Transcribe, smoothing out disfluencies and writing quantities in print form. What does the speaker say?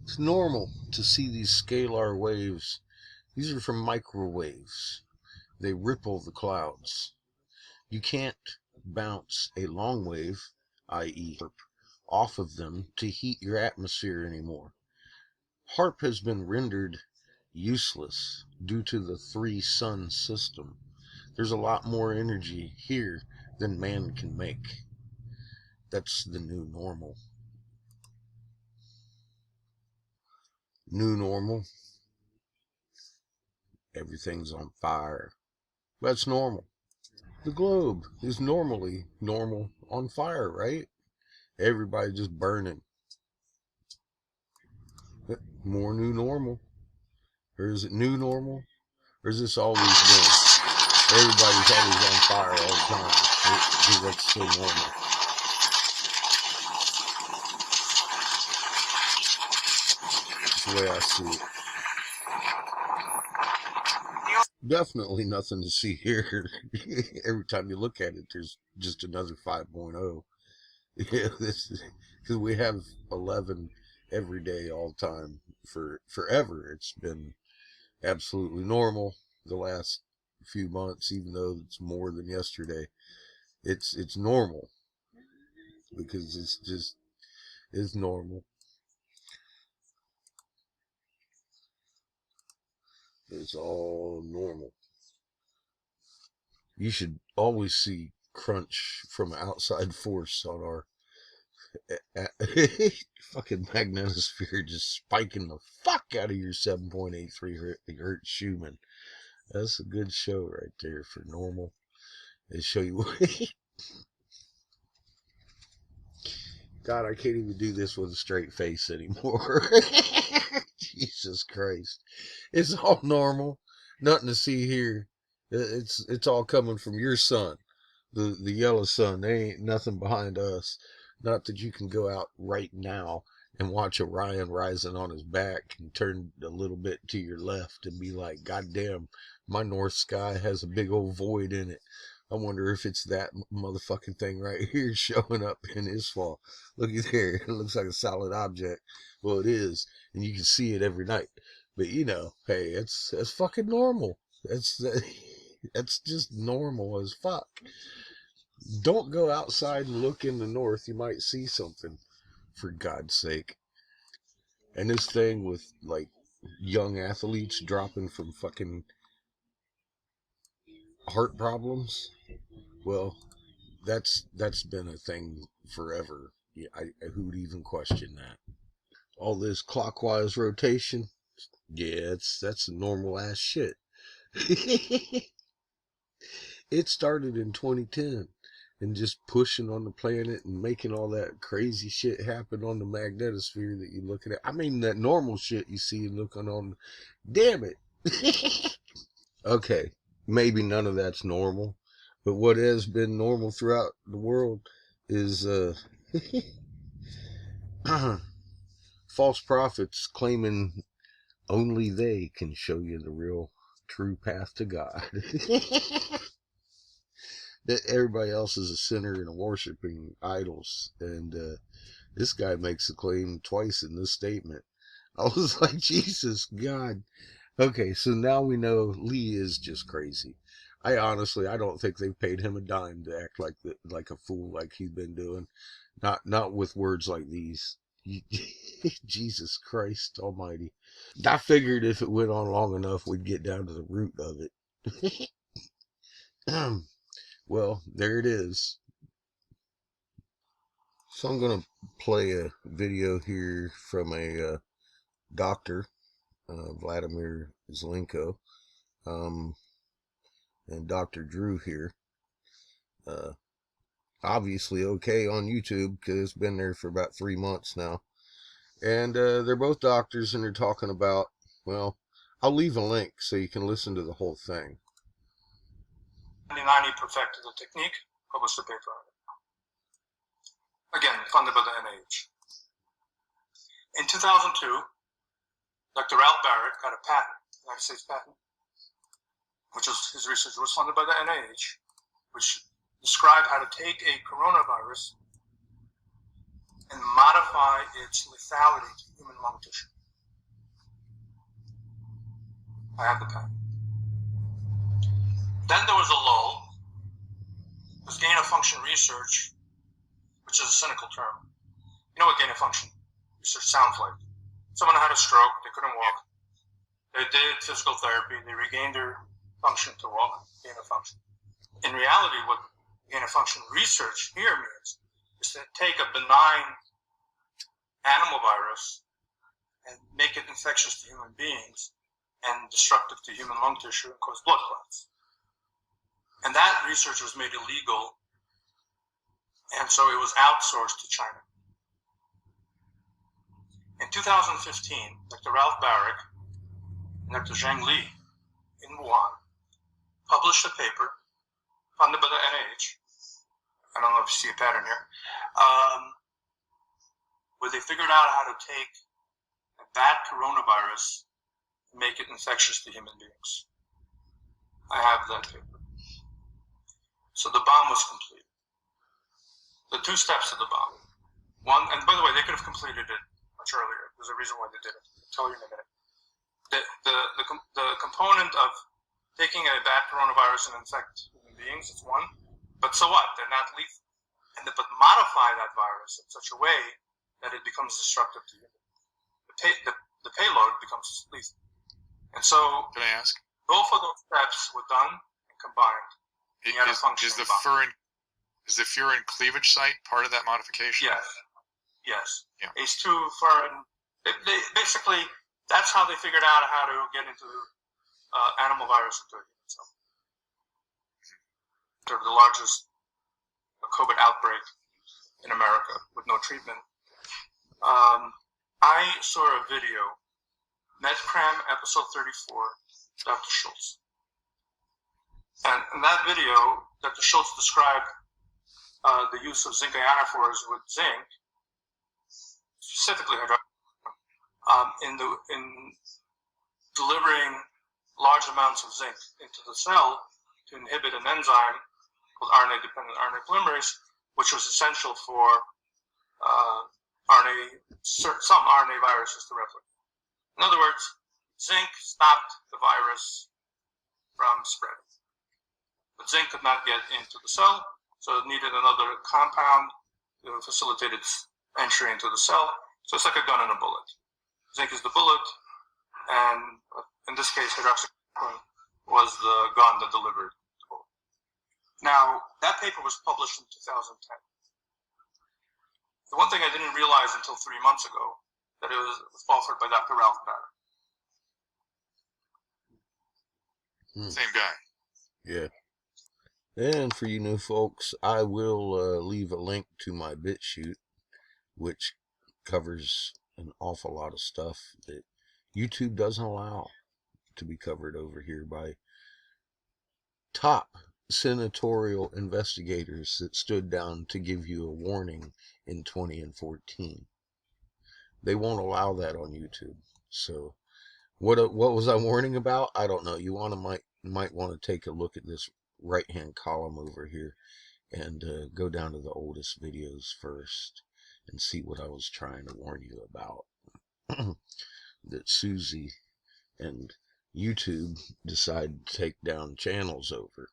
It's normal to see these scalar waves. These are from microwaves. They ripple the clouds. You can't bounce a long wave, i.e., off of them to heat your atmosphere anymore. HARP has been rendered useless due to the three-sun system. There's a lot more energy here than man can make. That's the new normal. New normal. Everything's on fire. That's normal. The globe is normally normal on fire, right? Everybody just burning. More new normal. Or is it new normal? Or is this always been? Everybody's always on fire all the time. Dude, that's so normal. That's the way I see it. Definitely nothing to see here. Every time you look at it, there's just another 5.0. Yeah, because we have 11 every day, all the time, for forever. It's been absolutely normal the last few months, even though it's more than yesterday. It's normal because it's normal. It's all normal. You should always see crunch from outside force on our fucking magnetosphere, just spiking the fuck out of your 7.83 hertz Schumann. That's a good show right there for normal. They show you. God, I can't even do this with a straight face anymore. Jesus Christ. It's all normal. Nothing to see here. It's all coming from your sun, the yellow sun. There ain't nothing behind us. Not that you can go out right now and watch Orion rising on his back and turn a little bit to your left and be like, God damn, my north sky has a big old void in it. I wonder if it's that motherfucking thing right here showing up in Isfal. Looky there. It looks like a solid object. Well, it is. And you can see it every night. But, you know, hey, that's fucking normal. That's just normal as fuck. Don't go outside and look in the north. You might see something, for God's sake. And this thing with, like, young athletes dropping from fucking heart problems, well, that's been a thing forever. Yeah, who'd even question that? All this clockwise rotation, yeah, that's normal ass shit. It started in 2010 and just pushing on the planet and making all that crazy shit happen on the magnetosphere that you're looking at. I mean, that normal shit you see looking on. Damn it. Okay, maybe none of that's normal, but what has been normal throughout the world is false prophets claiming only they can show you the real true path to God. That everybody else is a sinner and worshiping idols. And this guy makes a claim twice in this statement. I was like, Jesus, God. Okay, so now we know Lee is just crazy. I don't think they've paid him a dime to act like a fool like he's been doing. Not with words like these. Jesus Christ Almighty. I figured if it went on long enough, we'd get down to the root of it. Well, there it is. So I'm going to play a video here from a doctor, Vladimir Zelenko, and Dr. Drew here. Obviously okay on YouTube because it's been there for about 3 months now. And they're both doctors and they're talking about, well, I'll leave a link so you can listen to the whole thing. 1990 perfected the technique, published a paper on it. Again, funded by the NIH. In 2002, Dr. Ralph Barrett got a patent, United States patent, which was his research was funded by the NIH, which described how to take a coronavirus and modify its lethality to human lung tissue. I have the patent. Then there was a lull. It was gain-of-function research, which is a cynical term. You know what gain-of-function research sounds like? Someone had a stroke, they couldn't walk. They did physical therapy, they regained their function to walk, gain-of-function. In reality, what gain-of-function research here means is to take a benign animal virus and make it infectious to human beings and destructive to human lung tissue and cause blood clots. And that research was made illegal, and so it was outsourced to China. In 2015, Dr. Ralph Barrick and Dr. Zheng Li in Wuhan published a paper funded by the NIH. I don't know if you see a pattern here, where they figured out how to take a bad coronavirus and make it infectious to human beings. I have that paper. So the bomb was completed. The two steps of the bomb. One, and by the way, they could have completed it much earlier. There's a reason why they did it. I'll tell you in a minute. The component of taking a bad coronavirus and infect human beings is one, but so what? They're not lethal. But modify that virus in such a way that it becomes destructive to humans. The payload becomes lethal. And so, can I ask? Both of those steps were done and combined. Is the furin cleavage site part of that modification? Yes. Yeah. ACE2 furin. They basically, that's how they figured out how to get into animal virus into a human cell. They're the largest COVID outbreak in America with no treatment. I saw a video, MedCram episode 34, Dr. Schultz. And in that video, Dr. Schultz described the use of zinc ionophores with zinc, specifically in delivering large amounts of zinc into the cell to inhibit an enzyme called RNA-dependent RNA polymerase, which was essential for some RNA viruses to replicate. In other words, zinc stopped the virus from spreading. But zinc could not get into the cell, so it needed another compound to facilitate its entry into the cell. So it's like a gun and a bullet. Zinc is the bullet, and in this case, hydroxychloroquine was the gun that delivered the bullet. Now, that paper was published in 2010. The one thing I didn't realize until 3 months ago, that it was authored by Dr. Ralph Barrick. Same guy. Yeah. And for you new folks, I will leave a link to my BitChute, which covers an awful lot of stuff that YouTube doesn't allow to be covered over here by top senatorial investigators that stood down to give you a warning in 2014. They won't allow that on YouTube. So what was I warning about? I don't know. You might want to take a look at this right hand column over here and go down to the oldest videos first and see what I was trying to warn you about. That Susie and YouTube decided to take down channels over.